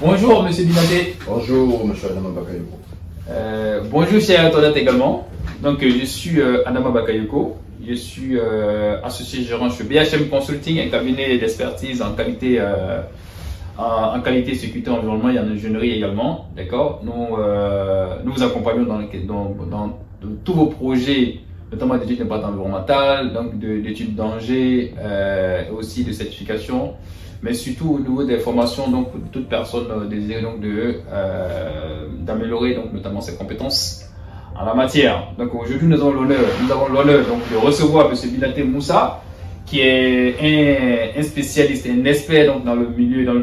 Bonjour Monsieur Binaté. Bonjour Monsieur Adama Bakayoko. Bonjour chers internautes également. Donc je suis Adama Bakayoko. Je suis associé gérant chez BHM Consulting, un cabinet d'expertise en qualité sécurité environnement et en ingénierie également. D'accord. Nous vous accompagnons dans tous vos projets, notamment d'études d'impact environnemental, donc d'études danger, aussi de certification, mais surtout au niveau des formations, donc pour toute personne désirée donc d'améliorer donc notamment ses compétences en la matière. Donc aujourd'hui nous avons l'honneur donc de recevoir M. Binaté Moussa, qui est un spécialiste, un expert donc dans le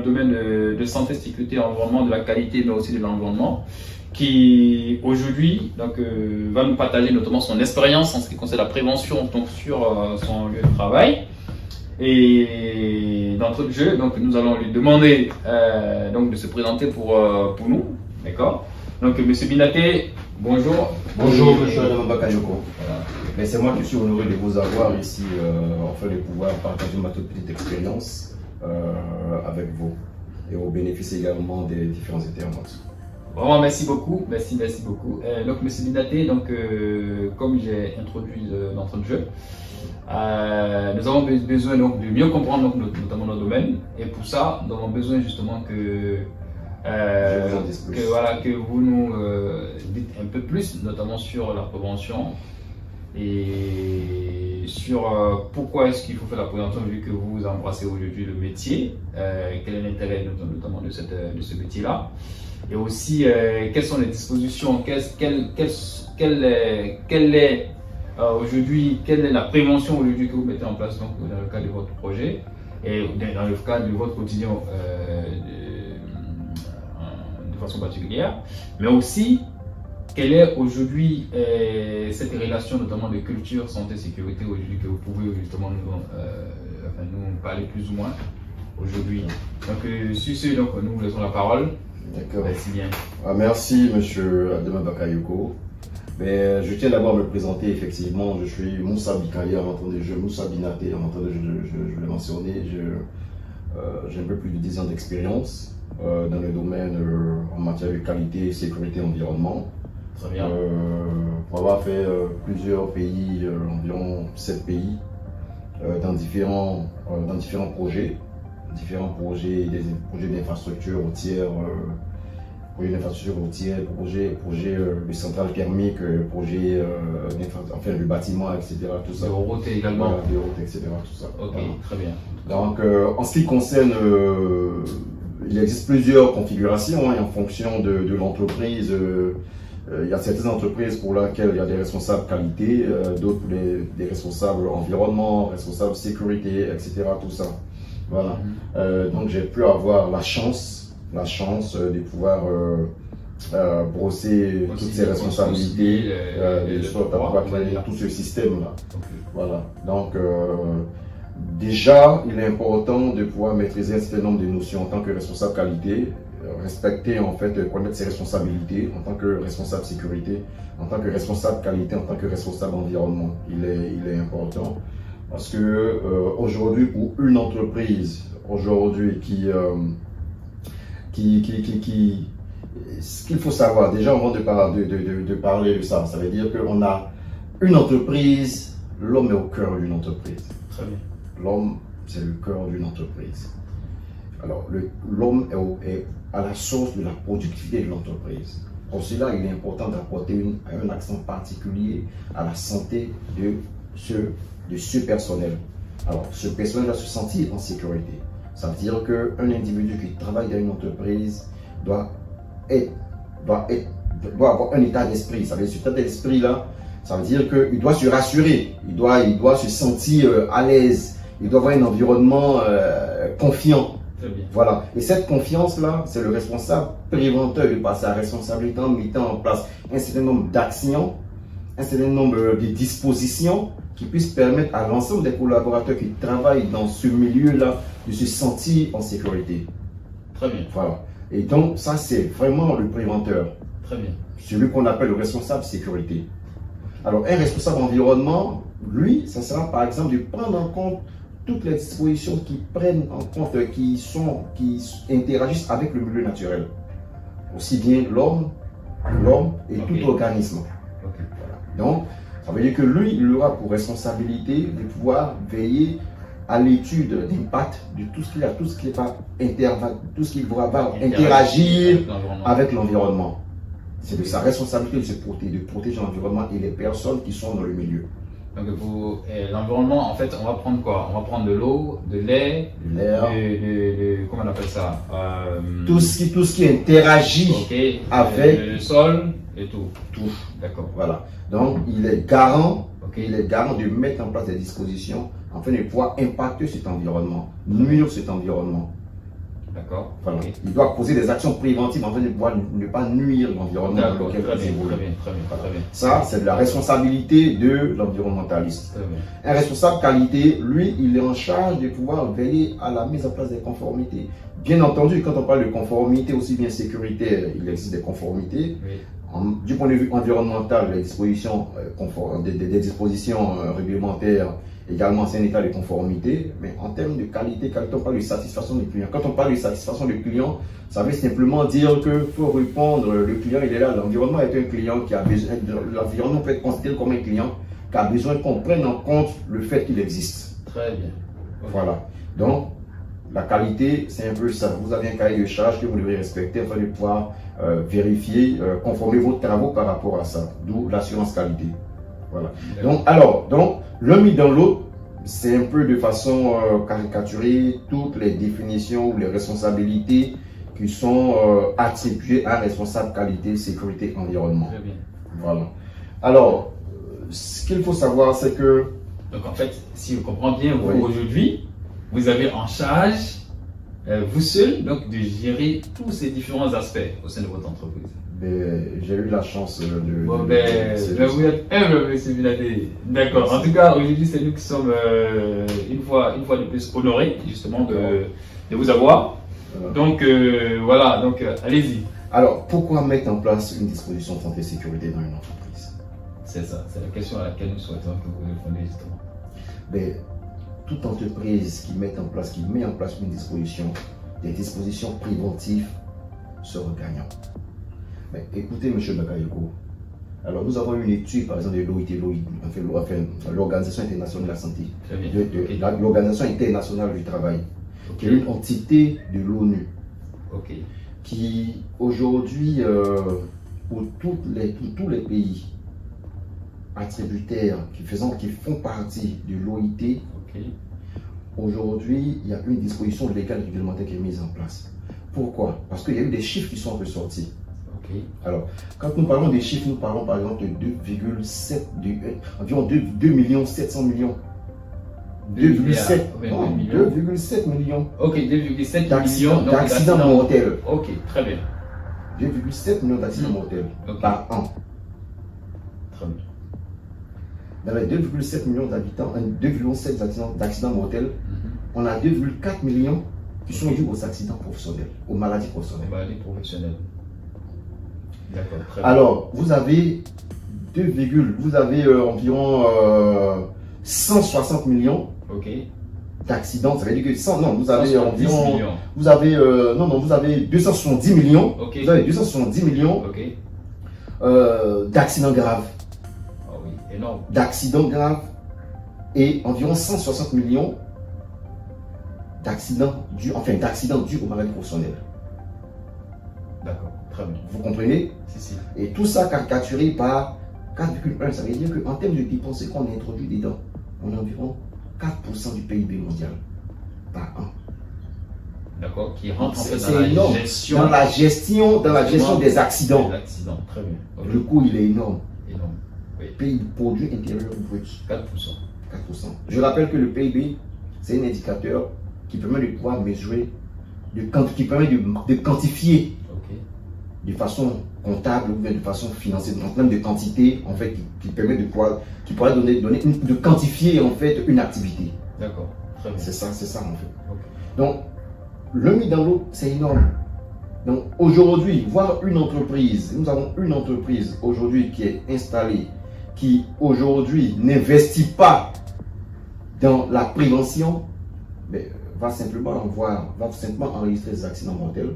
domaine de santé, sécurité, environnement, de la qualité, mais aussi de l'environnement, qui aujourd'hui donc va nous partager notamment son expérience en ce qui concerne la prévention donc sur son lieu de travail. Et d'entrée de jeu, donc nous allons lui demander donc de se présenter pour nous, d'accord. Donc Monsieur Binaté, bonjour. Bonjour Monsieur Adama Bakayoko. Voilà. C'est moi qui suis honoré de vous avoir ici afin de pouvoir partager ma toute petite expérience avec vous et au bénéfice également des différents internautes. Vraiment, merci beaucoup, merci beaucoup. Donc Monsieur Binaté, donc comme j'ai introduit d'entrée de jeu, nous avons besoin donc de mieux comprendre donc, notamment nos domaines, et pour ça nous avons besoin justement que vous nous dites un peu plus, notamment sur la prévention et sur pourquoi est-ce qu'il faut faire la prévention vu que vous embrassez aujourd'hui le métier, quel est l'intérêt notamment de ce métier-là, et aussi quelles sont les dispositions, aujourd'hui, quelle est la prévention aujourd'hui que vous mettez en place donc, dans le cadre de votre projet et dans le cadre de votre quotidien de façon particulière, mais aussi quelle est aujourd'hui cette relation notamment de culture, santé, sécurité aujourd'hui que vous pouvez justement nous parler plus ou moins aujourd'hui. Donc sur ce, donc, nous vous laissons la parole. D'accord. Merci bien. Merci Monsieur Adama Bakayoko. Je tiens d'abord à me présenter. Effectivement, je suis Moussa Bikaye, en entendant de jeu, Moussa Binaté, en entendant de jeu, je l'ai mentionné. J'ai un peu plus de 10 ans d'expérience dans le domaine en matière de qualité, sécurité, environnement. Très bien. Pour avoir fait plusieurs pays, environ 7 pays, dans différents projets. Différents projets, des projets d'infrastructure routière, projets de centrales thermiques, projets de bâtiments, etc. Tout ça. De routes également. Voilà, de routes, etc. Tout ça. Ok, voilà. très bien. Donc, en ce qui concerne, il existe plusieurs configurations en fonction de l'entreprise. Il y a certaines entreprises pour lesquelles il y a des responsables qualité, d'autres des responsables environnement, responsables sécurité, etc. Tout ça. Voilà. Donc j'ai pu avoir la chance de pouvoir brosser toutes ces responsabilités, tout ce système-là. Voilà. Donc déjà, il est important de pouvoir maîtriser un certain nombre de notions en tant que responsable qualité, respecter en fait, connaître ses responsabilités en tant que responsable sécurité, en tant que responsable qualité, en tant que responsable environnement. Il est important. Parce que aujourd'hui, pour une entreprise, aujourd'hui ce qu'il faut savoir, déjà avant de parler de ça, ça veut dire qu'on a une entreprise, l'homme est au cœur d'une entreprise. Très bien. L'homme, c'est le cœur d'une entreprise. Alors, l'homme est à la source de la productivité de l'entreprise. Pour cela, il est important d'apporter un accent particulier à la santé de ce personnel. Alors, ce personnel doit se sentir en sécurité. Ça veut dire qu'un individu qui travaille dans une entreprise doit avoir un état d'esprit. Ça veut dire que cet état d'esprit-là, ça veut dire qu'il doit se rassurer, il doit se sentir à l'aise, il doit avoir un environnement confiant. Voilà. Et cette confiance-là, c'est le responsable préventeur de passer à la responsabilité en mettant en place un certain nombre d'actions, un certain nombre de dispositions qui puissent permettre à l'ensemble des collaborateurs qui travaillent dans ce milieu-là de se sentir en sécurité. Très bien. Voilà. Et donc, ça, c'est vraiment le préventeur. Très bien. Celui qu'on appelle le responsable sécurité. Alors, un responsable environnement, lui, ça sera par exemple de prendre en compte toutes les dispositions qui prennent en compte, qui interagissent avec le milieu naturel. Aussi bien l'homme et tout organisme. Voilà. Donc, ça veut dire que lui, il aura pour responsabilité de pouvoir veiller à l'étude d'impact de tout ce qu'il va interagir avec l'environnement. C'est de sa responsabilité de protéger l'environnement et les personnes qui sont dans le milieu. Donc l'environnement, en fait, on va prendre quoi? On va prendre de l'eau, de l'air, comment on appelle ça? Tout ce qui interagit avec le sol et tout. D'accord. Voilà. Donc il est garant. Il est garant de mettre en place des dispositions afin de pouvoir impacter cet environnement, nuire cet environnement. D'accord. Voilà. Il doit poser des actions préventives afin de pouvoir ne pas nuire l'environnement dans lequel il évolue. Très bien. Ça, c'est de la responsabilité de l'environnementaliste. Un responsable qualité, lui, il est en charge de pouvoir veiller à la mise en place des conformités. Bien entendu, quand on parle de conformité, aussi bien sécuritaire, il existe des conformités. Oui. Du point de vue environnemental, les dispositions, des dispositions réglementaires, également c'est un état de conformité, mais en termes de qualité, quand on parle de satisfaction du client, quand on parle de satisfaction du client, ça veut simplement dire qu'il faut répondre, le client il est là, l'environnement est un client qui a besoin, l'environnement peut être considéré comme un client qui a besoin qu'on prenne en compte le fait qu'il existe. Très bien. Voilà. Donc, la qualité, c'est un peu ça. Vous avez un cahier de charge que vous devez respecter afin de pouvoir vérifier, conformer vos travaux par rapport à ça. D'où l'assurance qualité. Voilà. Donc, l'un mis dans l'autre, c'est un peu de façon caricaturée toutes les définitions ou les responsabilités qui sont attribuées à un responsable qualité, sécurité, environnement. Très bien. Voilà. Alors, ce qu'il faut savoir, c'est que... Donc, en fait, si on comprend bien, vous, aujourd'hui, vous avez en charge, vous seul, donc, de gérer tous ces différents aspects au sein de votre entreprise. J'ai eu la chance de... vous êtes humble, monsieur Binaté. D'accord. En tout cas, aujourd'hui, c'est nous qui sommes une fois de plus honorés, justement, de vous avoir. Donc, voilà, donc, allez-y. Alors, pourquoi mettre en place une disposition de santé et sécurité dans une entreprise? C'est ça, c'est la question à laquelle nous souhaitons que vous répondiez, justement. Toute entreprise qui met en place une disposition, des dispositions préventives, sera gagnant. Mais écoutez, M. Bakayoko, alors nous avons une étude, par exemple, de l'Organisation internationale de la santé, l'Organisation internationale du travail, qui est une entité de l'ONU, qui aujourd'hui, pour tous les pays attributaires qui font partie de l'OIT, aujourd'hui, il y a une disposition légale et réglementaire qui est mise en place. Pourquoi? Parce qu'il y a eu des chiffres qui sont ressortis. Alors, quand nous parlons des chiffres, nous parlons par exemple de environ 2 700 millions. 2,7 millions. Ok, 2,7 millions d'accidents mortels. Ok, très bien. 2,7 millions d'accidents mortels par an. Très bien. Dans les 2,7 millions d'habitants, 2,7 d'accidents mortels, on a 2,4 millions qui sont dus aux accidents professionnels, aux maladies professionnelles. Maladies professionnelles. D'accord, très bien. Alors, vous avez environ 160 millions d'accidents. Ça veut dire que vous avez environ, vous avez 270 millions. Vous avez 270 millions d'accidents graves. Énorme. D'accidents graves et environ 160 millions d'accidents dus aux maladies professionnelles. D'accord, très bien. Vous comprenez? Si. Et tout ça caricaturé par 4,1, ça veut dire qu'en termes de dépenses qu'on introduit dedans, on a environ 4% du PIB mondial par an. D'accord, qui rentre en fait dans la gestion des accidents. Très bien. Le coût, il est énorme. Oui. PIB, produit intérieur brut. 4%. Je rappelle que le PIB, c'est un indicateur qui permet de pouvoir mesurer, qui permet de quantifier de façon comptable ou bien de façon financière, en termes de quantité, en fait, qui permet de pouvoir, de quantifier en fait une activité. D'accord. Très bien. C'est ça en fait. Donc, le mis dans l'eau, c'est énorme. Donc aujourd'hui, voir une entreprise, nous avons une entreprise aujourd'hui qui est installée, qui aujourd'hui n'investit pas dans la prévention, mais va simplement enregistrer des accidents mortels,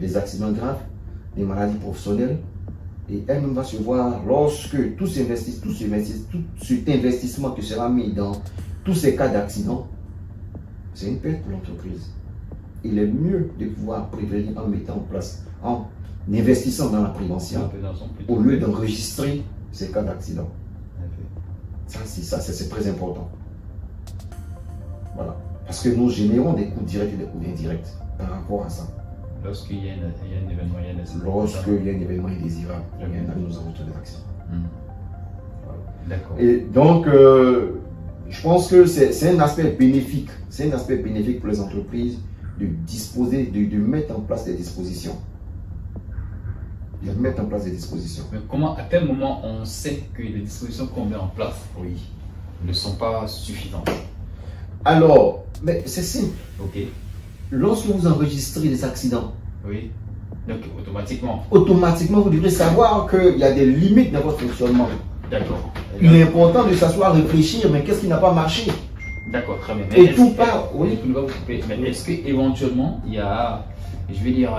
des accidents graves, des maladies professionnelles, et elle-même va se voir lorsque tout cet investissement qui sera mis dans tous ces cas d'accident, c'est une perte pour l'entreprise. Il est mieux de pouvoir prévenir en mettant en place, en investissant dans la prévention, au lieu d'enregistrer ces cas d'accident. Ça, c'est très important. Voilà. Parce que nous générons des coûts directs et des coûts indirects par rapport à ça. Lorsqu'il y a un événement, lorsqu'il y a un événement indésirable, nous avons tous des accidents. Voilà. D'accord. Et donc, je pense que c'est un aspect bénéfique. C'est un aspect bénéfique pour les entreprises de disposer, de mettre en place des dispositions. De mettre en place des dispositions. Mais comment, à quel moment on sait que les dispositions qu'on met en place, ne sont pas suffisantes? Alors, mais c'est simple. Ok. Lorsque vous enregistrez des accidents, oui. Donc automatiquement. Automatiquement, vous devrez savoir qu'il y a des limites dans votre fonctionnement. D'accord. Il est important de s'asseoir, réfléchir, mais qu'est-ce qui n'a pas marché? D'accord, très bien. Et tout part, oui. Mais est-ce qu'éventuellement, il y a, je vais dire,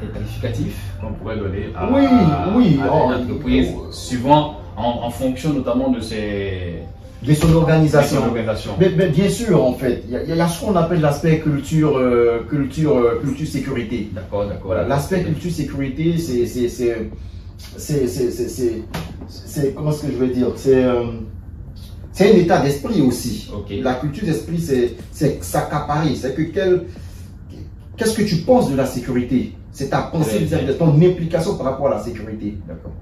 des qualificatifs qu'on pourrait donner à l'entreprise, suivant, en fonction notamment de son organisation. Mais bien sûr, en fait, il y a ce qu'on appelle l'aspect culture sécurité. D'accord, d'accord. Voilà, l'aspect culture sécurité, c'est comment est-ce que je veux dire, c'est un état d'esprit aussi. Okay. La culture d'esprit, c'est s'accaparer. C'est que qu'est-ce que tu penses de la sécurité? C'est ta pensée, ton implication par rapport à la sécurité. D'accord.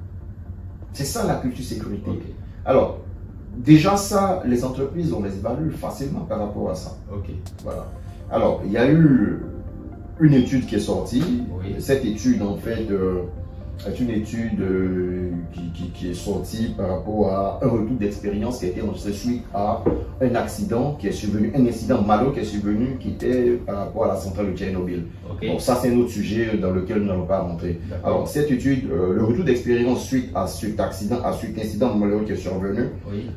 C'est ça la culture sécurité. Okay. Alors, déjà ça, les entreprises, on les évalue facilement par rapport à ça. Ok. Voilà. Alors, il y a eu une étude qui est sortie. Oui. Cette étude, en fait, est une étude qui est sortie par rapport à un retour d'expérience qui a été enregistré suite à un accident qui est survenu, un incident malheureux qui est survenu, qui était par rapport à la centrale de Tchernobyl. Okay. Bon, ça c'est un autre sujet dans lequel nous n'allons pas rentrer. Alors, cette étude, le retour d'expérience suite à cet incident malheureux qui est survenu,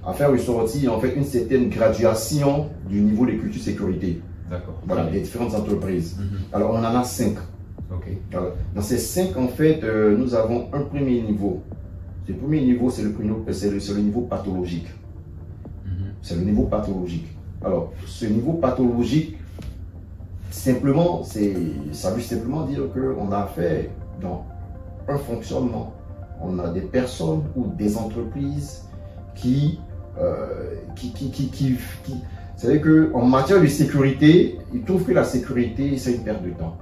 a fait ressortir en fait une certaine graduation du niveau de culture sécurité. D'accord. Voilà, des différentes entreprises. Alors, on en a 5. Okay. Dans ces 5, en fait, nous avons un premier niveau. Ce premier niveau, c'est le niveau pathologique. C'est le niveau pathologique. Alors, ce niveau pathologique, simplement, ça veut simplement dire qu'on a fait dans un fonctionnement. On a des personnes ou des entreprises qui c'est-à-dire qu'en matière de sécurité, ils trouvent que la sécurité, c'est une perte de temps.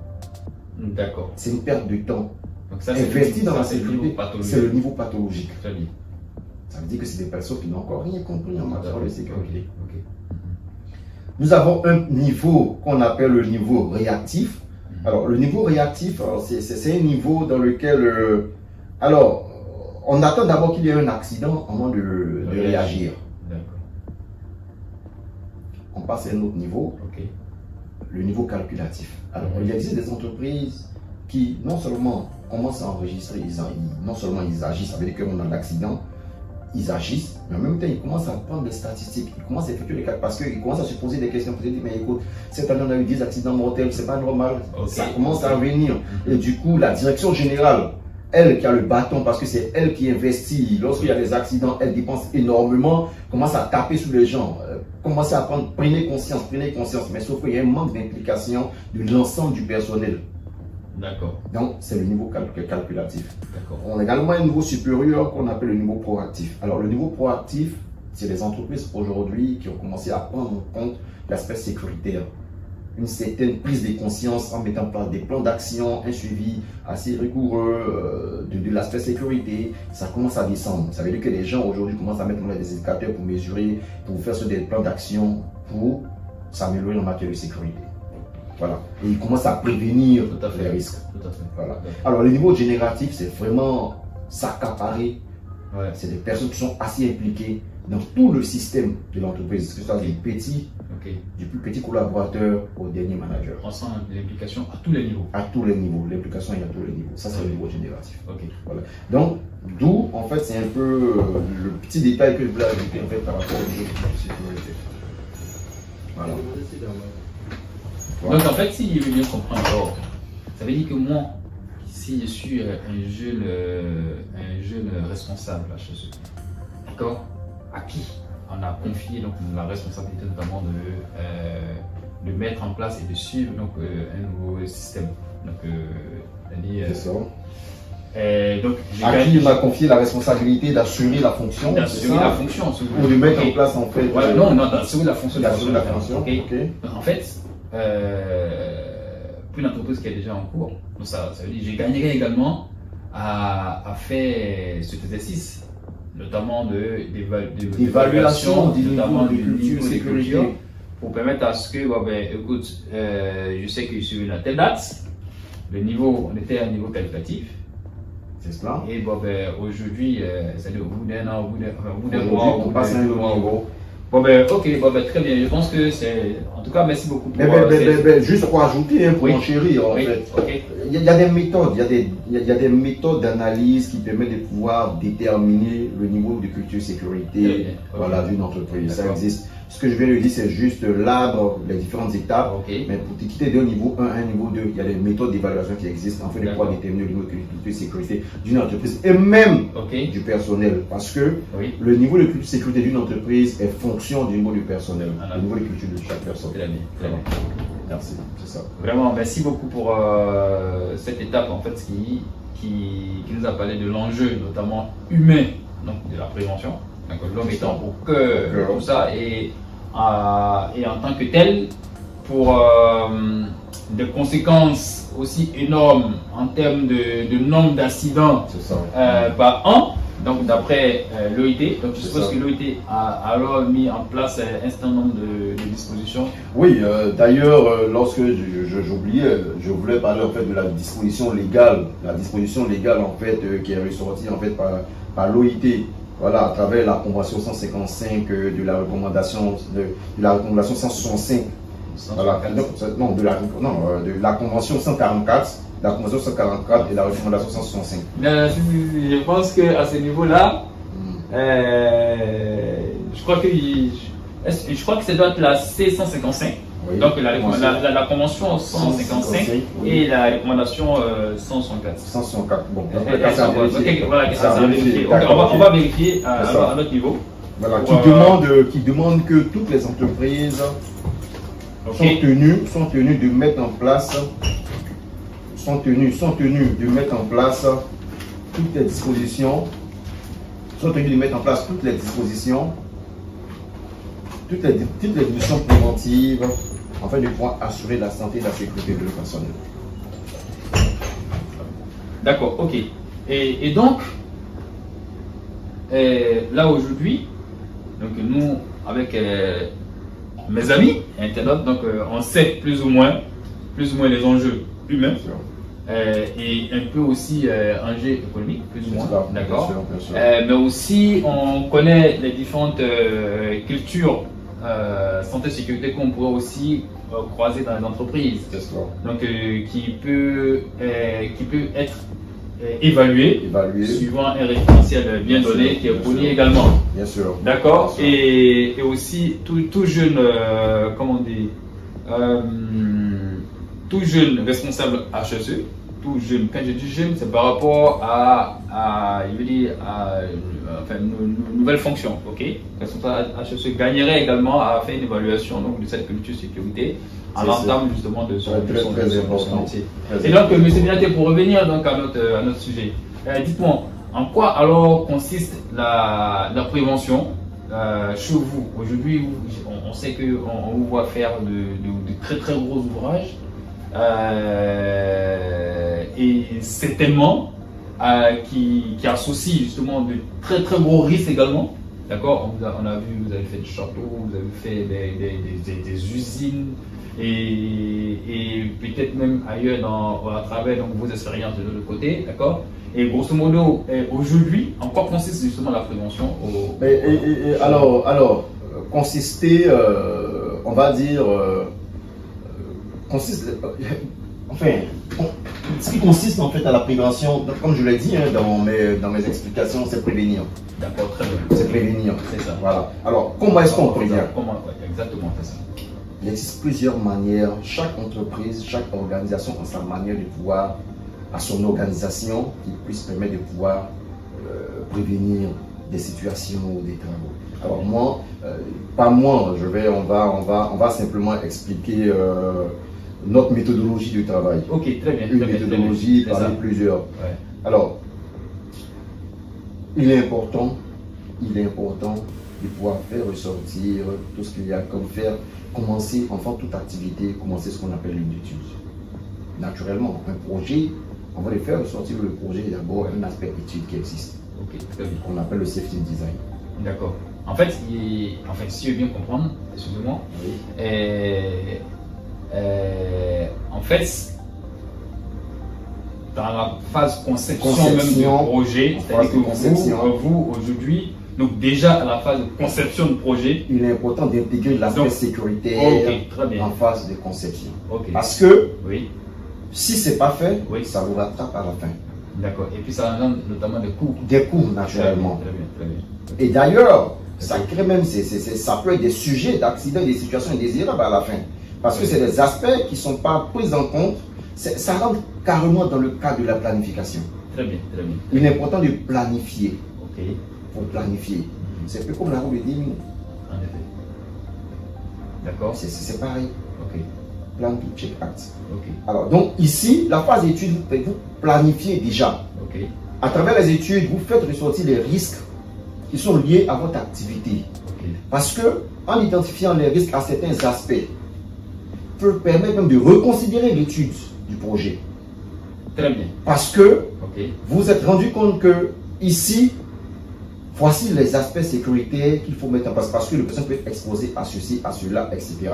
D'accord. C'est une perte de temps. Donc ça, investi dans la sécurité, c'est le niveau pathologique. Très bien. Ça veut dire que c'est des personnes qui n'ont encore rien compris en matière de sécurité. Okay. Nous avons un niveau qu'on appelle le niveau réactif. Alors, le niveau réactif, c'est un niveau dans lequel... on attend d'abord qu'il y ait un accident avant de réagir. D'accord. On passe à un autre niveau. Okay. Le niveau calculatif. Alors, il existe des entreprises qui, non seulement commencent à enregistrer, non seulement ils agissent, ça veut dire qu'on a l'accident, ils agissent, mais en même temps, ils commencent à prendre des statistiques, ils commencent à effectuer les calculs parce qu'ils commencent à se poser des questions. Ils se disent, mais écoute, cette année, on a eu 10 accidents mortels, c'est pas normal. Okay. Ça commence à venir. Et du coup, la direction générale, elle qui a le bâton, parce que c'est elle qui investit, lorsqu'il y a des accidents, elle dépense énormément, commence à taper sur les gens, commence à prendre, prenez conscience, mais sauf qu'il y a un manque d'implication de l'ensemble du personnel. D'accord. Donc, c'est le niveau calculatif. D'accord. On a également un niveau supérieur qu'on appelle le niveau proactif. Alors, le niveau proactif, c'est les entreprises aujourd'hui qui ont commencé à prendre en compte l'aspect sécuritaire. Une certaine prise de conscience en mettant en place des plans d'action, un suivi assez rigoureux de l'aspect sécurité. Ça commence à descendre. Ça veut dire que les gens aujourd'hui commencent à mettre en place des indicateurs pour mesurer, pour faire des plans d'action pour s'améliorer en matière de sécurité. Voilà. Et ils commencent à prévenir les risques. Tout à fait. Voilà. Alors, le niveau génératif, c'est vraiment s'accaparer. Ouais. C'est des personnes qui sont assez impliquées dans tout le système de l'entreprise, que ce soit des petits, du plus petit collaborateur au dernier manager. On sent l'implication à tous les niveaux. À tous les niveaux. L'implication est à tous les niveaux. Ça, c'est le niveau génératif. Okay. Voilà. Donc, d'où, en fait, c'est un peu le petit détail que je voulais ajouter en fait, par rapport au niveau de sécurité. Voilà. Donc en fait, si je veux bien comprendre, alors, ça veut dire que moi, si je suis un jeune responsable à chez eux, d'accord, à qui on a confié donc, la responsabilité notamment de mettre en place et de suivre donc, un nouveau système. Donc, c'est ça. Donc, à qui on a confié la responsabilité d'assurer la fonction, d'assurer la fonction, ou de mettre en place en fait. Ouais, non, d'assurer la fonction. D'assurer la fonction. Okay. En fait, pour une entreprise qui est déjà en cours, donc ça veut dire que je gagnerai également à faire cet exercice, notamment d'évaluation, notamment du culture et sécurité, pour permettre à ce que, bon, ben, écoute, je sais que je suis à telle date, le niveau, on était à un niveau qualitatif. C'est cela. Et bon, ben, aujourd'hui, c'est-à-dire au bout d'un an, au bout d'un mois, on passe à un nouveau niveau. Bon ben, ok, bon ben, très bien. Je pense que c'est. En tout cas, merci beaucoup. Juste pour ajouter, pour enchérir, en fait. Okay. Il y a des méthodes, il y a des méthodes d'analyse qui permettent de pouvoir déterminer le niveau de culture sécurité voilà, d'une entreprise. Ça existe. Ce que je viens de dire, c'est juste l'arbre, les différentes étapes. Mais pour te quitter d'un niveau 1 à un niveau 2, il y a des méthodes d'évaluation qui existent afin de pouvoir déterminer le niveau de culture sécurité d'une entreprise et même du personnel. Parce que le niveau de culture sécurité d'une entreprise est fonction du niveau du personnel, du niveau de culture de chaque personne. Très bien. Très bien. Merci, c'est ça. Vraiment, merci beaucoup pour cette étape en fait qui nous a parlé de l'enjeu, notamment humain, donc de la prévention. L'homme étant au cœur de tout ça et en tant que tel, pour des conséquences aussi énormes en termes de nombre d'accidents par an, donc d'après l'OIT. Donc je suppose que l'OIT a alors mis en place un certain nombre de dispositions. Oui, d'ailleurs, lorsque j'oubliais, je voulais parler en fait de la disposition légale en fait qui est ressortie en fait par l'OIT. Voilà, à travers la convention 155 de la recommandation 165. Voilà, de la convention 144, la convention 144 et la recommandation 165. Je pense qu'à ce niveau-là, je crois que ça doit être la C155. Donc la convention 155 et la recommandation 164. 164, bon. On va vérifier à notre niveau. Voilà, qui demande que toutes les entreprises sont tenues de mettre en place, toutes les dispositions, toutes les dispositions préventives afin de pouvoir assurer la santé et la sécurité de le personnel. D'accord, ok. Et donc, là aujourd'hui, donc nous, avec mes amis internautes, donc on sait plus ou moins les enjeux humains et un peu aussi enjeux économiques, plus ou moins, d'accord. Mais aussi, on connaît les différentes cultures santé-sécurité qu'on pourrait aussi croiser dans les entreprises, donc qui peut être évalué suivant un référentiel bien donné qui est fourni également. Bien sûr. D'accord. Et aussi tout jeune, comment on dit, tout jeune responsable HSE, tout jeune. Quand je dis jeune, c'est par rapport à une nouvelle fonction, ok. Responsable HSE gagnerait également à faire une évaluation donc de cette culture sécurité à l'entame justement de son métier. Et donc, M. Binaté, pour revenir donc à notre sujet, dites-moi, en quoi alors consiste la prévention chez vous? Aujourd'hui, on sait qu'on vous voit faire de très très gros ouvrages et certainement qui associent justement de très très gros risques également. D'accord, on a vu, vous avez fait des châteaux, vous avez fait des usines et peut-être même ailleurs à travers donc, vos expériences de l'autre côté, d'accord. Et grosso modo, aujourd'hui, en quoi consiste justement la prévention Alors, consister, on va dire, ce qui consiste en fait à la prévention, comme je l'ai dit dans mes explications, c'est prévenir. D'accord, très bien. C'est prévenir. C'est ça. Voilà. Alors, comment est-ce qu'on prévient? Exactement, c'est ça. Il existe plusieurs manières. Chaque entreprise, chaque organisation a sa manière de pouvoir, à son organisation, qui puisse permettre de pouvoir prévenir des situations ou des travaux. Alors moi, pas moi, on va simplement expliquer notre méthodologie de travail. Ok, très bien. Une méthodologie parmi plusieurs. Ouais. Alors, il est important de pouvoir faire ressortir tout ce qu'il y a comme faire, commencer, enfin toute activité, commencer ce qu'on appelle une étude. Naturellement, un projet, on va le faire ressortir le projet d'abord un aspect étude qui existe. Ok, très bien. Qu'on appelle le safety design. D'accord. En fait, si je veux bien comprendre, excusez-moi, Oui. en fait, dans la phase conception même du projet, c'est-à-dire que vous aujourd'hui, donc déjà à la phase de conception du projet, il est important d'intégrer l'aspect sécuritaire en phase de conception. Parce que si ce n'est pas fait, ça vous rattrape à la fin. D'accord. Et puis ça engendre notamment des coûts. Des coûts, naturellement. Très bien, très bien. Et d'ailleurs, ça crée même, ça peut être des sujets d'accidents, des situations indésirables à la fin. Parce que c'est des aspects qui ne sont pas pris en compte. Ça rentre carrément dans le cadre de la planification. Très bien, très bien. Il est important de planifier. Ok. Pour planifier. C'est un peu comme la roue de 10 minutes. En effet. D'accord. C'est pareil. Ok. Plan to check act. Ok. Alors, donc ici, la phase d'étude, vous planifiez déjà. Ok. À travers les études, vous faites ressortir les risques qui sont liés à votre activité. Ok. Parce que, en identifiant les risques à certains aspects, peut permettre même de reconsidérer l'étude du projet. Très bien. Parce que vous vous êtes rendu compte que ici, voici les aspects sécuritaires qu'il faut mettre en place. Parce que le patient peut être exposé à ceci, à cela, etc.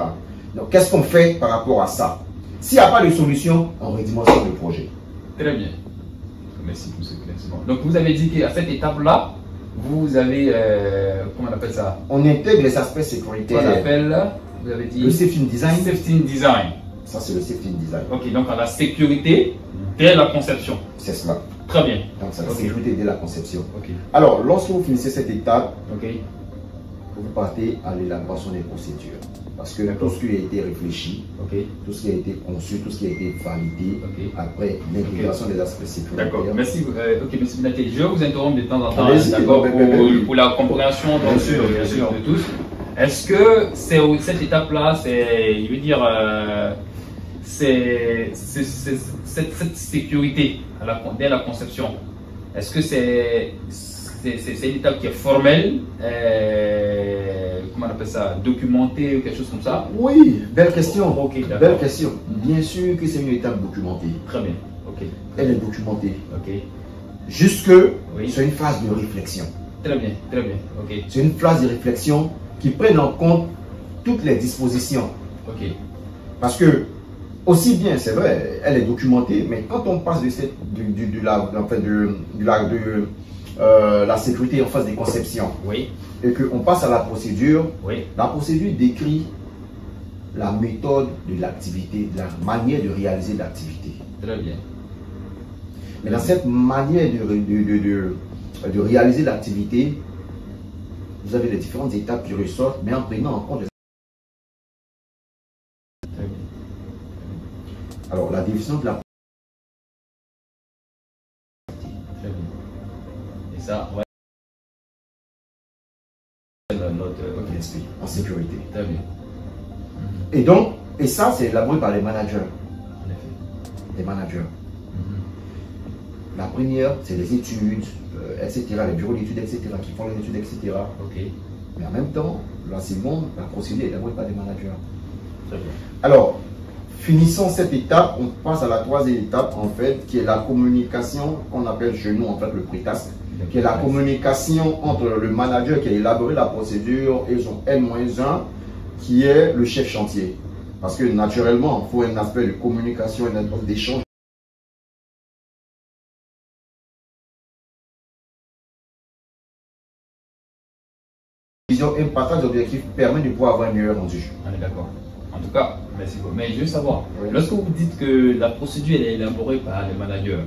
Donc, qu'est-ce qu'on fait par rapport à ça? S'il n'y a pas de solution, on redimensionne le projet. Très bien. Merci pour ce classement. Donc, vous avez dit qu'à cette étape-là, vous avez, comment on appelle ça? On intègre les aspects sécuritaires. On appelle, vous avez dit, le safety design. Safety design. Ça, c'est le safety design. Ok, donc à la sécurité dès la conception. C'est cela. Très bien. Donc, c'est la sécurité dès la conception. Ok. Alors, lorsque vous finissez cette étape, ok, vous partez à l'élaboration des procédures. Parce que tout ce qui a été réfléchi, tout ce qui a été conçu, tout ce qui a été validé, après l'intégration des aspects sécuritaires. D'accord, merci. Merci Binaté. Je vais vous interrompre de temps en temps, d'accord, pour la compréhension bien sûr, de tous. Est-ce que cette étape-là, c'est, je veux dire, c'est cette sécurité dès la conception, est-ce que c'est une étape qui est formelle, comment on appelle ça, documentée ou quelque chose comme ça? Oui, belle question. Belle question. Bien sûr que c'est une étape documentée. Très bien. Elle est documentée. Ok. Jusque sur une phase de réflexion. Très bien, très bien. C'est une phase de réflexion qui prenne en compte toutes les dispositions. Parce que, aussi bien, c'est vrai, elle est documentée, mais quand on passe de la sécurité en phase de conception, et qu'on passe à la procédure décrit la méthode de l'activité, la manière de réaliser l'activité. Très bien. Mais dans cette manière de réaliser l'activité, vous avez les différentes étapes qui ressortent, mais en prenant en compte les... Alors, la définition de la... Très bien. Et ça, notre esprit en sécurité. Très bien. Et donc, ça, c'est élaboré par les managers. En effet. Les managers. La première, c'est les études, etc., les bureaux d'études, etc., qui font les études, etc. Mais en même temps, la seconde, la procédure est élaborée par des managers. Très bien. Alors, finissons cette étape, on passe à la troisième étape, en fait, qui est la communication, qu'on appelle chez nous, en fait, le pre-task, qui est la communication entre le manager qui a élaboré la procédure et son N-1, qui est le chef chantier. Parce que, naturellement, il faut un aspect de communication, un aspect d'échange. Un partage d'objectifs permet de pouvoir avoir un meilleur rendu. On est d'accord. En tout cas, merci beaucoup. Mais je veux savoir, lorsque vous dites que la procédure est élaborée par les managers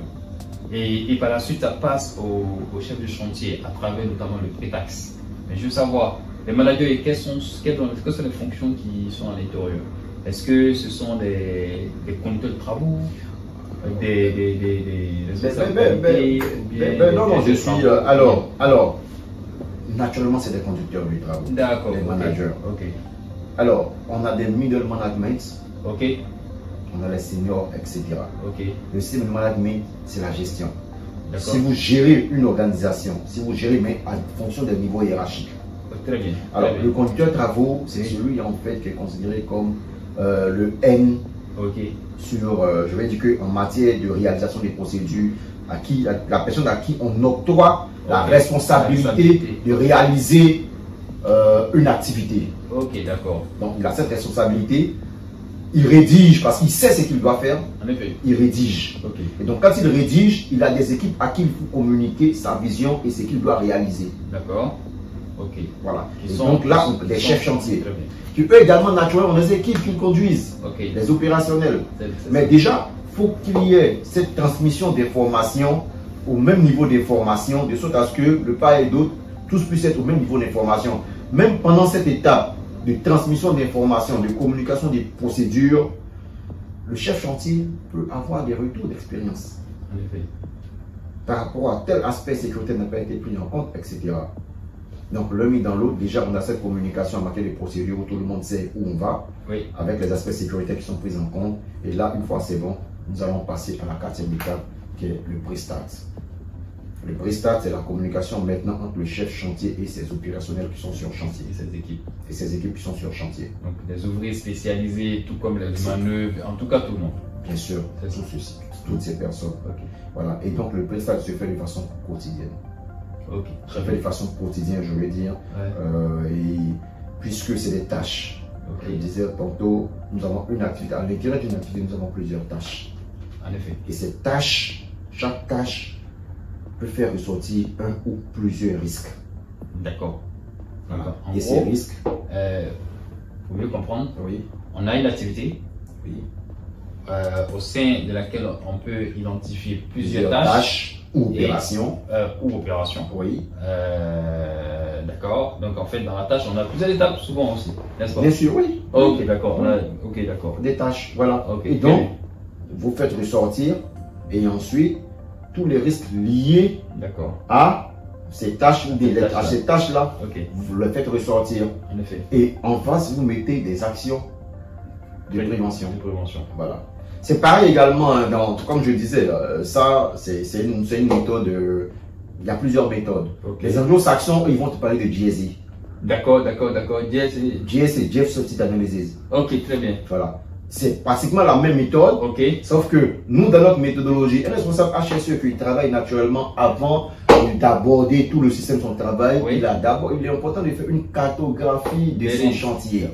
et par la suite ça passe au chef de chantier à travers notamment le pré-taxe, mais je veux savoir, Les managers, quelles sont les fonctions qui sont à l'intérieur? Est-ce que ce sont des conducteurs de travaux, des responsabilités, ou bien non, je suis. Alors, naturellement, c'est des conducteurs de travaux. D'accord. Les managers. Ok. Alors, on a des middle management. Ok. On a les seniors, etc. Ok. Le senior management, c'est la gestion. D'accord. Si vous gérez une organisation, si vous gérez, mais en fonction des niveaux hiérarchiques. Très bien. Alors, le conducteur de travaux, c'est celui en fait qui est considéré comme le N sur, je vais dire qu'en matière de réalisation des procédures, la personne à qui on octroie la responsabilité de réaliser une activité. Ok, d'accord. Donc, il a cette responsabilité. Il rédige parce qu'il sait ce qu'il doit faire. En effet. Il rédige. Okay. Et donc, quand il rédige, il a des équipes à qui il faut communiquer sa vision et ce qu'il doit réaliser. D'accord. Ok. Voilà. Donc là, des chefs chantiers. Tu peux également, naturellement, des équipes qui conduisent, les opérationnels. Mais déjà, il faut qu'il y ait cette transmission d'informations au même niveau d'information, de sorte à ce que le part et d'autre, tous puissent être au même niveau d'information. Même pendant cette étape de transmission d'informations, de communication des procédures, le chef chantier peut avoir des retours d'expérience. En effet. Par rapport à tel aspect sécurité n'a pas été pris en compte, etc. Donc, l'un mis dans l'autre, déjà, on a cette communication en matière de procédures où tout le monde sait où on va, avec les aspects sécurité qui sont pris en compte. Et là, une fois c'est bon, nous allons passer à la quatrième étape, qui est le pre-start. Le pre-start, c'est la communication maintenant entre le chef chantier et ses opérationnels qui sont sur chantier. Et ses équipes qui sont sur chantier. Donc, des ouvriers spécialisés, tout comme les manœuvres, en tout cas tout le monde. Bien sûr, toutes ces personnes. Voilà. Et donc, le pre-start se fait de façon quotidienne. Ça fait de façon quotidienne, je veux dire, et puisque c'est des tâches. Je disais tantôt, nous avons une activité, à l'intérieur d'une activité, nous avons plusieurs tâches. En effet. Et ces tâches, chaque tâche peut faire ressortir un ou plusieurs risques. D'accord. Voilà. Et ces risques, pour mieux comprendre, on a une activité au sein de laquelle on peut identifier plusieurs tâches. Ou opération. Oui. D'accord. Donc en fait, dans la tâche, on a plusieurs étapes souvent aussi, n'est-ce pas? Bien sûr, oui. Ok, d'accord. Ok, d'accord. Des tâches, voilà. Et donc, vous faites ressortir et ensuite tous les risques liés à ces tâches ou à ces tâches-là, vous les faites ressortir. En effet. Et en face, vous mettez des actions de prévention. Voilà. C'est pareil également, comme je disais, ça c'est une méthode, il y a plusieurs méthodes. Les anglo-saxons, ils vont te parler de GSE. D'accord. GSE, Jeff Safety Analysis. Ok, très bien. Voilà. C'est pratiquement la même méthode, sauf que nous, dans notre méthodologie, un responsable HSE qui travaille naturellement avant d'aborder tout le système de son travail, il est important de faire une cartographie de son chantier.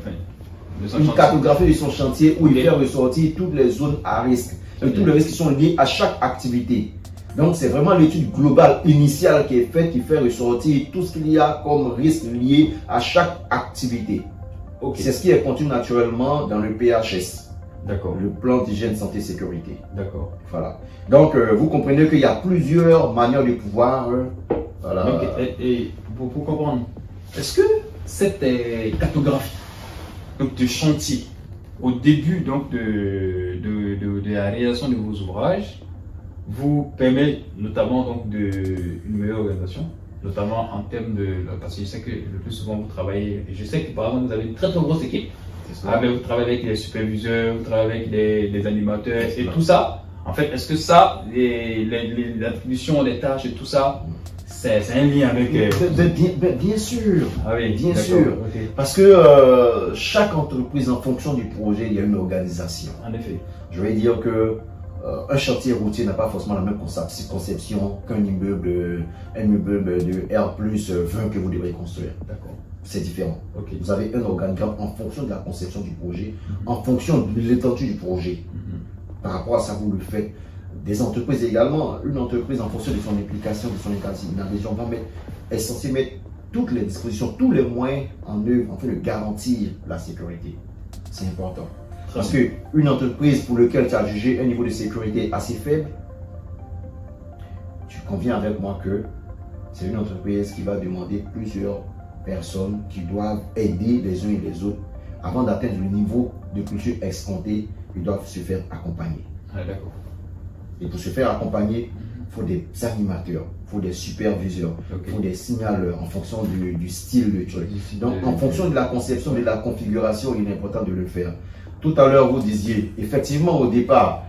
Une cartographie de son chantier où il fait ressortir toutes les zones à risque et tous les risques qui sont liés à chaque activité. Donc, c'est vraiment l'étude globale initiale qui est faite qui fait ressortir tout ce qu'il y a comme risque lié à chaque activité. C'est ce qui est contenu naturellement dans le PHS. Le plan d'hygiène, santé, sécurité. Voilà. Donc, vous comprenez qu'il y a plusieurs manières de pouvoir. Voilà. Donc, et pour comprendre, est-ce que cette cartographie de chantier au début donc de la réalisation de vos ouvrages vous permet notamment donc une meilleure organisation, notamment en termes parce que je sais que le plus souvent vous travaillez, et je sais que par exemple vous avez une très grosse équipe, vous travaillez avec les superviseurs, vous travaillez avec les animateurs et tout ça. En fait, est-ce que ça, l'attribution des tâches et tout ça, c'est un lien avec... Bien sûr, bien sûr. Parce que chaque entreprise, en fonction du projet, il y a une organisation. En effet. Je vais dire que un chantier routier n'a pas forcément la même conception qu'un immeuble de R+20 que vous devrez construire. C'est différent. Vous avez un organigramme en fonction de la conception du projet, en fonction de l'étendue du projet. Par rapport à ça, vous le faites. Des entreprises également, une entreprise en fonction de son implication, de son intégration, est censée mettre toutes les dispositions, tous les moyens en œuvre afin de garantir la sécurité. C'est important. Parce qu'une entreprise pour laquelle tu as jugé un niveau de sécurité assez faible, tu conviens avec moi que c'est une entreprise qui va demander plusieurs personnes qui doivent aider les uns et les autres. Avant d'atteindre le niveau de culture escompté, ils doivent se faire accompagner. Ah, d'accord. Et pour se faire accompagner, il faut des animateurs, il faut des superviseurs, il faut des signaleurs en fonction du style de truc. Donc, en fonction de la conception, de la configuration, il est important de le faire. Tout à l'heure, vous disiez, effectivement, au départ,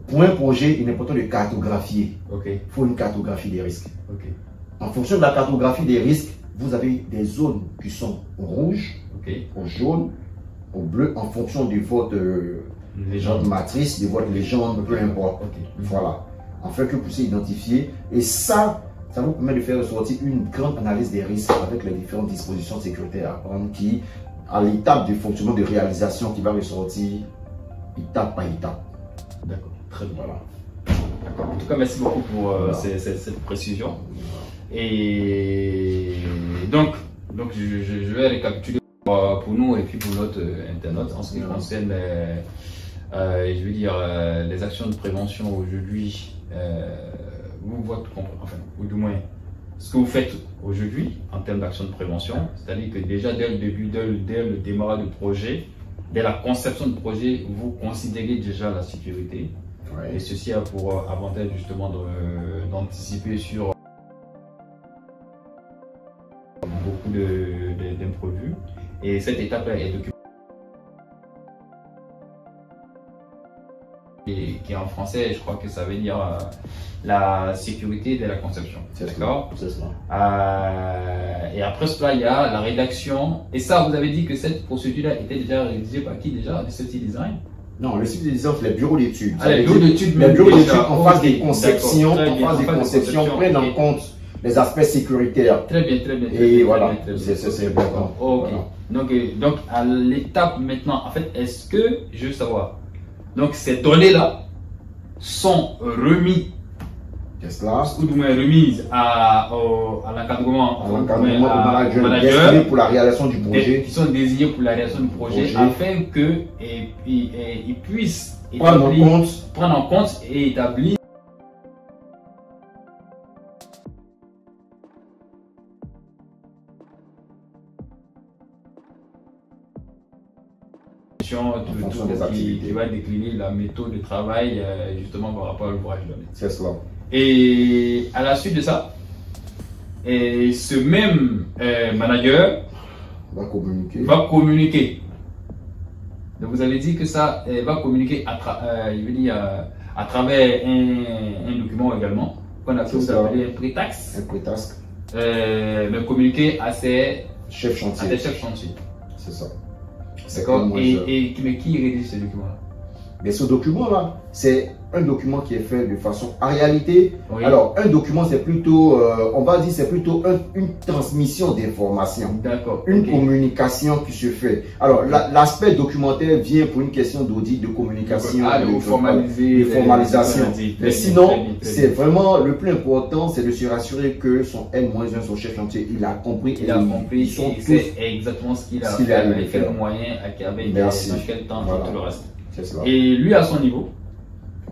pour un projet, il est important de cartographier. Il faut une cartographie des risques. En fonction de la cartographie des risques, vous avez des zones qui sont rouges, au jaune, au bleu, en fonction de votre légende matrice, de votre légende, peu importe. Voilà. Afin que vous puissiez identifier. Et ça vous permet de faire ressortir une grande analyse des risques avec les différentes dispositions sécuritaires à prendre qui, à l'étape de fonctionnement de réalisation, qui va ressortir étape par étape. D'accord, très bien. Voilà. En tout cas, merci beaucoup pour cette précision. Et donc je vais récapituler pour nous et puis pour notre internaute en ce qui concerne je veux dire les actions de prévention aujourd'hui. Ou du moins ce que vous faites aujourd'hui en termes d'action de prévention, c'est-à-dire que déjà dès le début, dès le démarrage du projet, dès la conception du projet, vous considérez déjà la sécurité. Et ceci a pour avantage justement d'anticiper sur beaucoup d'imprévus. Et cette étape-là est documentée. Qui en français, je crois que ça veut dire la sécurité de la conception. D'accord. C'est ça. Et après cela, il y a la rédaction. Et ça, vous avez dit que cette procédure-là était déjà rédigée par qui déjà, le City Design? Non, le City Design, c'est les bureaux d'études. Les bureaux d'études, en phase des conceptions, prennent en compte les aspects sécuritaires. Très bien, très bien. Et voilà, c'est important. Ok. Donc, à l'étape maintenant, en fait, est-ce que, je veux savoir, donc ces données-là sont remises, ou du moins remises à l'encadrement du manager pour la réalisation du projet, qui sont désignés pour la réalisation du projet, afin qu'ils puissent prendre en compte et établir qui va décliner la méthode de travail justement par rapport à l'ouvrage donné. C'est cela. Et à la suite de ça, ce même manager va communiquer. Donc vous avez dit que ça va communiquer à travers un document également qu'on a appelé un prétaxe. Un prétaxe. Mais communiquer à ses chefs chantiers. C'est ça. D'accord. Mais qui rédige ce document-là? Mais ce document-là, c'est un document qui est fait de façon... En réalité, alors un document, c'est plutôt, on va dire, c'est plutôt une transmission d'informations. D'accord. Une communication qui se fait. Alors, l'aspect documentaire vient pour une question d'audit, de communication, de formalisation. Mais sinon, c'est vraiment le plus important, c'est de se rassurer que son N-1, son chef chantier, il a compris. Il sait exactement ce qu'il a fait, avec quels moyens, avec dans quel temps, tout le reste. Et lui, à son niveau,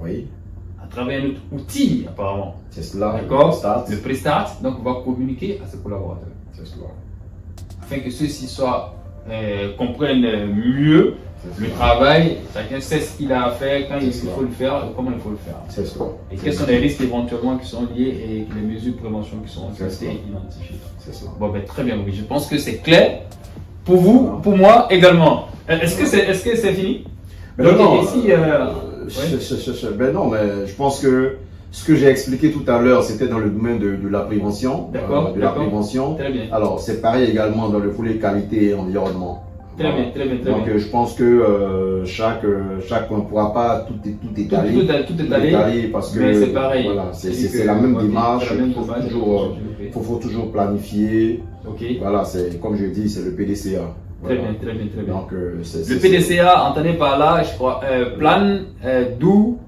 à travers un autre outil, apparemment, c'est cela, d'accord, le Prestat, donc va communiquer à ses collaborateurs. C'est cela. Afin que ceux-ci comprennent mieux le travail, chacun sait ce qu'il a à faire, quand il faut le faire et comment il faut le faire. C'est cela. Et quels sont les risques éventuellement qui sont liés et les mesures de prévention qui sont identifiées. C'est cela. Bon, ben, très bien, oui. Je pense que c'est clair pour vous, pour moi également. Est-ce que c'est fini? Ben non, mais je pense que ce que j'ai expliqué tout à l'heure, c'était dans le domaine de la prévention. D'accord. La prévention. Très bien. Alors, c'est pareil également dans le volet qualité et environnement. Très bien. Donc, je pense que chaque on ne pourra pas tout étaler. Tout étaler, parce que c'est pareil. Voilà, c'est la même démarche. Il faut toujours planifier. Voilà, c'est comme je dis, c'est le PDCA. Très bien. Donc, le PDCA, entendez par là, je crois, plan, do,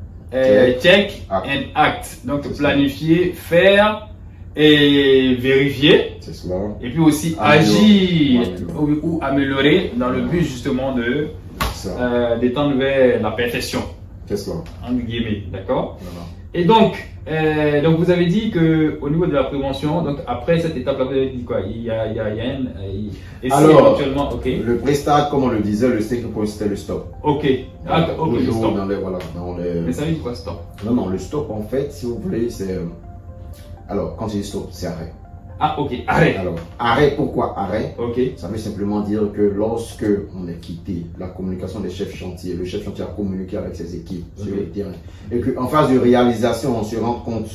check and act. Donc, planifier, faire et vérifier. C'est cela. Et puis aussi agir ou améliorer dans le but justement d'étendre vers la perfection. C'est cela. Entre guillemets, d'accord. Et donc, Donc vous avez dit que au niveau de la prévention, donc après cette étape-là, vous avez dit quoi? Il y a et alors, éventuellement, ok. Le pré-start, comme on le disait, le second point, c'était le stop. Ok. Ah, ok, le stop. Dans les... Mais ça veut dire quoi, stop? Non, le stop, en fait, si vous voulez, c'est... Alors, quand je dis stop, c'est arrêt. Ah, ok, arrêt. Alors, arrêt, pourquoi arrêt? Ok. Ça veut simplement dire que lorsque on a quitté la communication des chefs chantiers, le chef chantier a communiqué avec ses équipes sur le terrain, et qu'en phase de réalisation, on se rend compte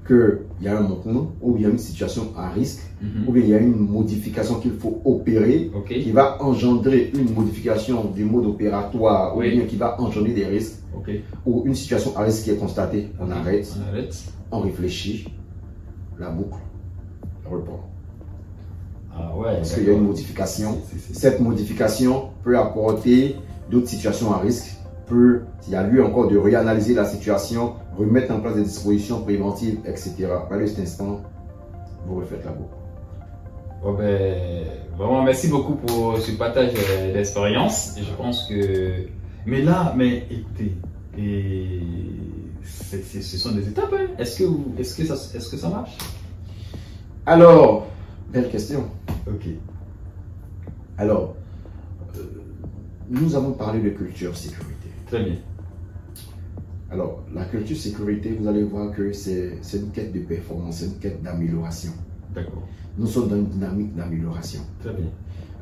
qu'il y a un manquement, ou il y a une situation à risque, ou bien il y a une modification qu'il faut opérer, qui va engendrer une modification du mode opératoire, ou bien qui va engendrer des risques, ou une situation à risque qui est constatée, on arrête, on réfléchit, la boucle reprend. Ah ouais, parce qu'il y a une modification. Cette modification peut apporter d'autres situations à risque, peut, s'il y a lieu encore de réanalyser la situation, remettre en place des dispositions préventives, etc. À cet instant, vous refaites la boucle. Bon ben, vraiment merci beaucoup pour ce partage d'expérience. Je pense que... Mais là, écoutez, ce sont des étapes, hein. Est-ce que ça marche? Alors, belle question. Ok. Alors, nous avons parlé de culture sécurité. Très bien. Alors, la culture sécurité, vous allez voir que c'est une quête de performance, c'est une quête d'amélioration. D'accord. Nous sommes dans une dynamique d'amélioration. Très bien.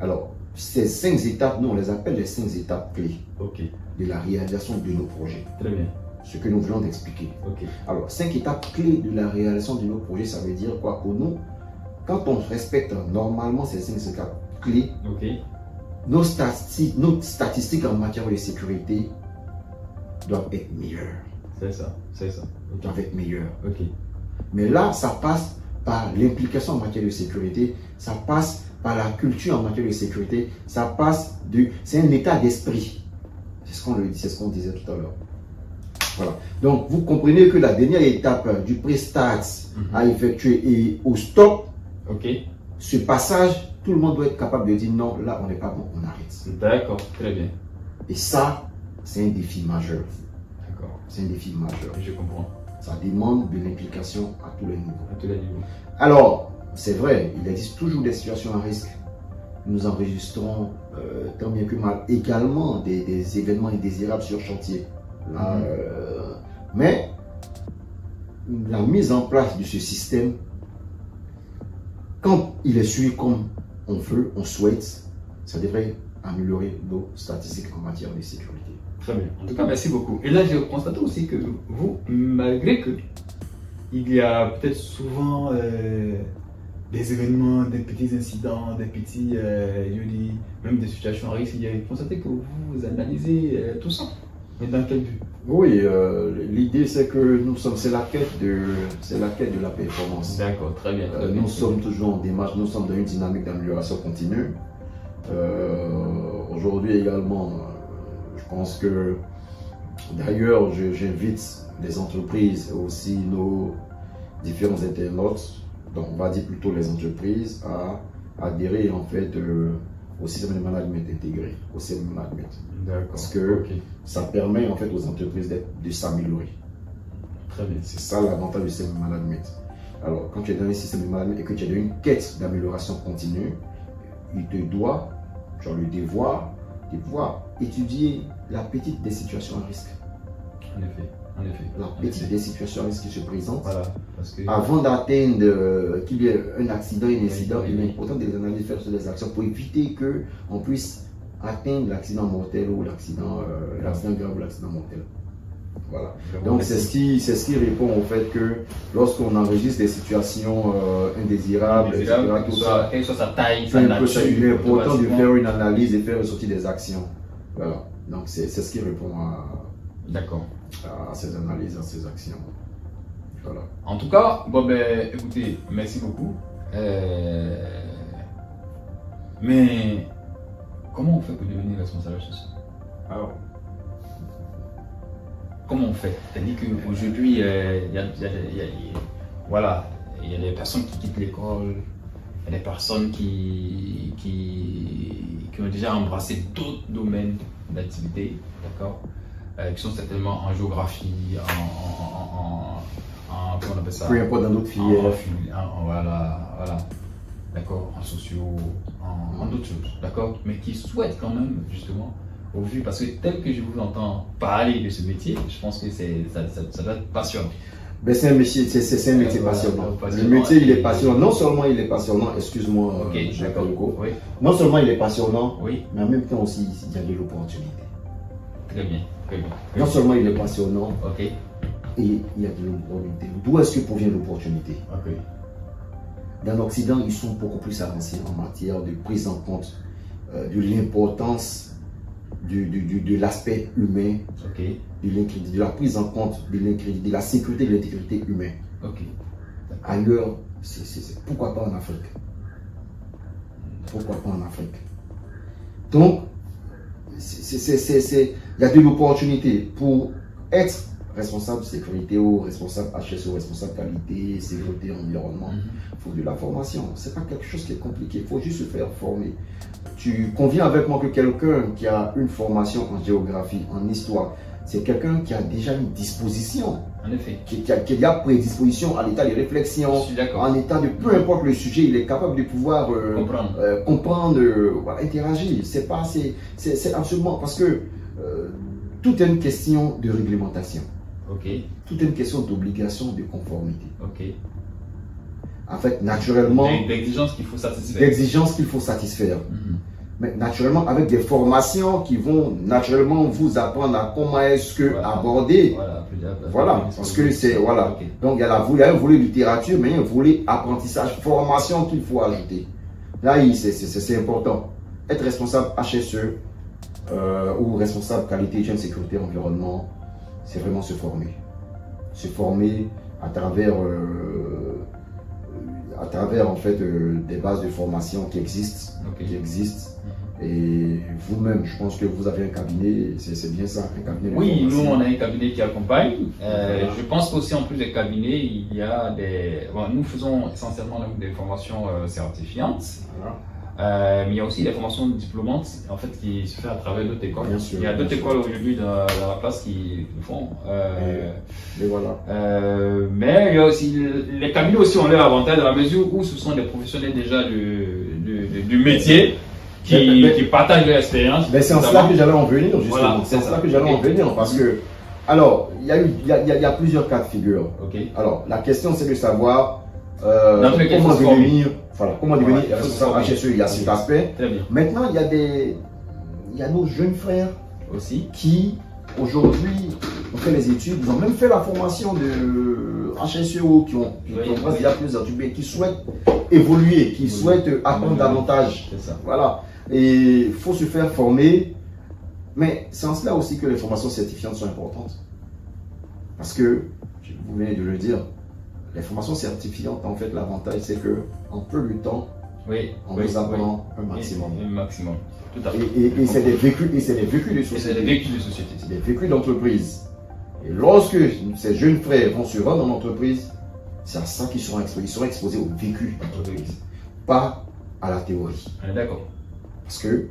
Alors, ces 5 étapes, nous on les appelle les 5 étapes clés de la réalisation de nos projets. Très bien. Ce que nous voulons d'expliquer. Ok. Alors, 5 étapes clés de la réalisation de nos projets, ça veut dire quoi pour nous? Quand on respecte normalement ces 5 étapes clés, nos statistiques en matière de sécurité doivent être meilleures. C'est ça, c'est ça. Doivent être meilleures. Ok. Mais là, ça passe par l'implication en matière de sécurité, ça passe par la culture en matière de sécurité, ça passe de... C'est un état d'esprit. C'est ce qu'on c'est ce qu'on disait tout à l'heure. Voilà. Donc, vous comprenez que la dernière étape du pré-start à effectuer et au stop, ce passage, tout le monde doit être capable de dire non, là on n'est pas bon, on arrête. D'accord, très bien. Et ça, c'est un défi majeur. D'accord. C'est un défi majeur. Je comprends. Ça demande de l'implication à tous les niveaux. À tous les niveaux. Alors, c'est vrai, il existe toujours des situations à risque. Nous enregistrons tant bien que mal également des événements indésirables sur chantier. Là, mais la mise en place de ce système, quand il est suivi comme on veut, on souhaite, ça devrait améliorer nos statistiques en matière de sécurité. Très bien. En tout cas, merci beaucoup. Et là, j'ai constaté aussi que vous, malgré que il y a peut-être souvent des événements, des petits incidents, des petits, je dis, même des situations à risque, j'ai constaté que vous analysez tout ça. Mais dans quel but? Oui, l'idée c'est que nous sommes, c'est la quête de la performance. D'accord, très bien. Nous sommes toujours en démarche, nous sommes dans une dynamique d'amélioration continue. Aujourd'hui également, je pense que d'ailleurs j'invite les entreprises et aussi nos différents internautes, donc on va dire plutôt les entreprises, à adhérer en fait au système de management intégré, au système de management. Parce que ça permet en fait aux entreprises de s'améliorer. Très bien. C'est ça l'avantage du système de management. Alors, quand tu es dans un système de management et que tu es dans une quête d'amélioration continue, tu as le devoir de pouvoir étudier la petite des situations à risque. En effet. La petite des situations à risque qui se présentent. Voilà, parce que... Avant d'atteindre qu'il y ait un accident, il est important de les analyser, faire des actions pour éviter qu'on puisse atteindre l'accident mortel ou l'accident grave ou l'accident mortel. Voilà. Donc c'est ce qui répond au fait que lorsqu'on enregistre des situations indésirables, etc., tout ça, quelle soit sa taille, sa nature, il est important de faire une analyse et faire ressortir des actions. Voilà. Donc c'est ce qui répond à ces analyses, à ces actions. Voilà. En tout cas, bon ben, écoutez, merci beaucoup. Mais comment on fait pour devenir responsable social? Alors, comment on fait? C'est-à-dire qu'aujourd'hui, il y a des personnes qui quittent l'école, il y a des personnes qui ont déjà embrassé d'autres domaines d'activité, d'accord? qui sont certainement en géographie, comment on appelle ça? Peu importe dans d'autres filières. Voilà. D'accord, en sociaux, en d'autres choses, d'accord, mais qui souhaitent quand même, justement, au vu, parce que tel que je vous entends parler de ce métier, je pense que ça doit être passionnant. Ben c'est un métier, passionnant. Le métier, il est passionnant. Non seulement il est passionnant, excuse-moi, oui. Non seulement il est passionnant, oui, mais en même temps aussi, il y a de l'opportunité. Très bien. Non seulement il est passionnant, ok, et il y a de l'opportunité. D'où est-ce que provient l'opportunité? ok. Dans l'Occident, ils sont beaucoup plus avancés en matière de prise en compte de l'importance de l'aspect humain, ok, de la prise en compte de la sécurité et de l'intégrité humaine. Ok. Ailleurs, pourquoi pas en Afrique? Pourquoi pas en Afrique? Donc, il y a de l'opportunité pour être responsable sécurité ou responsable HSE, responsable qualité, sécurité, environnement. Il faut de la formation. Ce n'est pas quelque chose qui est compliqué. Il faut juste se faire former. Tu conviens avec moi que quelqu'un qui a une formation en géographie, en histoire, c'est quelqu'un qui a déjà une disposition. En effet. Qui a prédisposition à l'état de réflexion, en état de peu importe le sujet, il est capable de pouvoir comprendre, voilà, interagir. C'est absolument parce que tout est une question de réglementation. Ok. Tout est une question d'obligation, de conformité. Ok. En fait, naturellement. D'exigence qu'il faut satisfaire. D'exigence qu'il faut satisfaire. Mais naturellement, avec des formations qui vont naturellement vous apprendre à comment est-ce que aborder. Voilà, parce que c'est. Voilà. Okay. Donc, il y a un volet littérature, mais il y a un volet apprentissage, formation qu'il faut ajouter. Là, c'est important. Être responsable HSE ou responsable qualité, hygiène, sécurité, environnement, c'est vraiment se former. Se former à travers en fait des bases de formation qui existent. Et vous-même, je pense que vous avez un cabinet, c'est bien ça, un cabinet de Oui, formation. nous on a un cabinet qui accompagne. Je pense qu'aussi en plus des cabinets, il y a des... Bon, nous faisons essentiellement des formations certifiantes. Mais il y a aussi des formations diplômantes en fait, qui se font à travers d'autres écoles. Il y a d'autres écoles aujourd'hui dans la place qui le font. Mais voilà. Mais il y a aussi, les cabinets aussi ont leur avantage dans la mesure où ce sont des professionnels déjà du métier qui partagent leur expérience. C'est en cela que j'allais en venir, justement. Voilà, c'est en cela que j'allais en venir parce que, alors, il y a plusieurs cas de figure. Alors, la question c'est de savoir comment devenir. Voilà, comment devenir responsable HSE, il y a cet aspect. Maintenant, il y a nos jeunes frères aussi qui, aujourd'hui, ont fait les études, ils ont même fait la formation de HSE ou qui ont déjà plusieurs études, qui souhaitent évoluer, qui souhaitent apprendre davantage. Voilà. Et il faut se faire former, mais c'est en cela aussi que les formations certifiantes sont importantes. Parce que, vous venez de le dire, les formations certifiantes, en fait, l'avantage, c'est que en peu de temps, on vous apprend un maximum. Un maximum. Tout à fait. Et c'est des vécus de société. C'est des vécus de société. C'est des vécus d'entreprise. Et lorsque ces jeunes frères vont se rendre en entreprise, c'est à ça qu'ils seront exposés. Ils seront exposés au vécu d'entreprise, pas à la théorie. D'accord. Parce que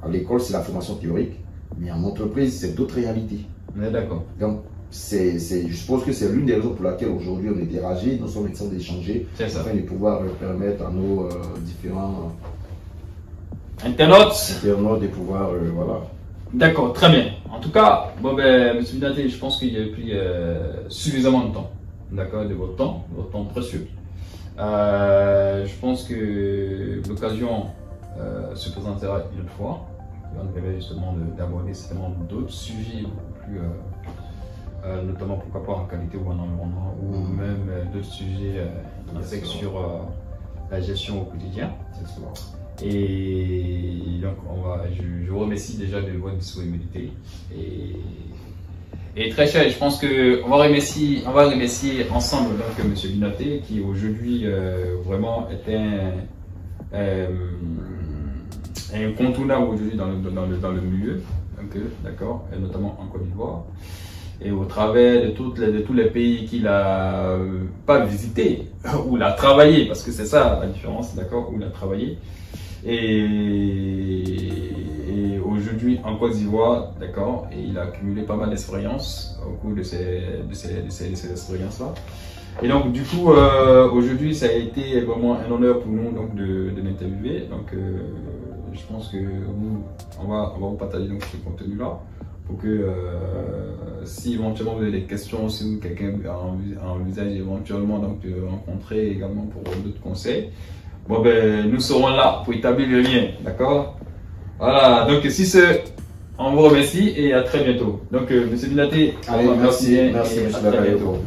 à l'école, c'est la formation théorique, mais en entreprise, c'est d'autres réalités. D'accord. Donc, je suppose que c'est l'une des raisons pour laquelle aujourd'hui on est dérangé, nous sommes en train d'échanger afin de pouvoir permettre à nos différents internautes de pouvoir, voilà. D'accord, très bien. En tout cas, bon ben, M. Binaté, je pense qu'il y a pris suffisamment de temps, d'accord, de votre temps précieux. Je pense que l'occasion se présentera une autre fois. On verra justement d'aborder certainement d'autres sujets beaucoup plus notamment pourquoi pas en qualité ou en environnement, ou même d'autres sujets sur la gestion au quotidien. Et donc je vous remercie déjà de votre disponibilité. Et très cher, je pense qu'on va remercier ensemble donc M. Binaté qui aujourd'hui vraiment est un incontournable aujourd'hui dans le milieu, d'accord, et notamment en Côte d'Ivoire. Et au travers de tous les pays qu'il a pas visité, où il a travaillé, parce que c'est ça la différence, d'accord, où il a travaillé. Et et aujourd'hui en Côte d'Ivoire, d'accord, et il a accumulé pas mal d'expérience au cours de ces expériences-là. Et donc du coup, aujourd'hui, ça a été vraiment un honneur pour nous donc de l'interviewer. Donc je pense que on va vous partager donc ce contenu-là pour que si éventuellement vous avez des questions, si quelqu'un envisage éventuellement donc de rencontrer également pour d'autres conseils, bon ben nous serons là pour établir le lien, d'accord? Voilà, donc si ce, on vous remercie et à très bientôt. Donc Monsieur Binaté, allez, merci, merci, à très bientôt.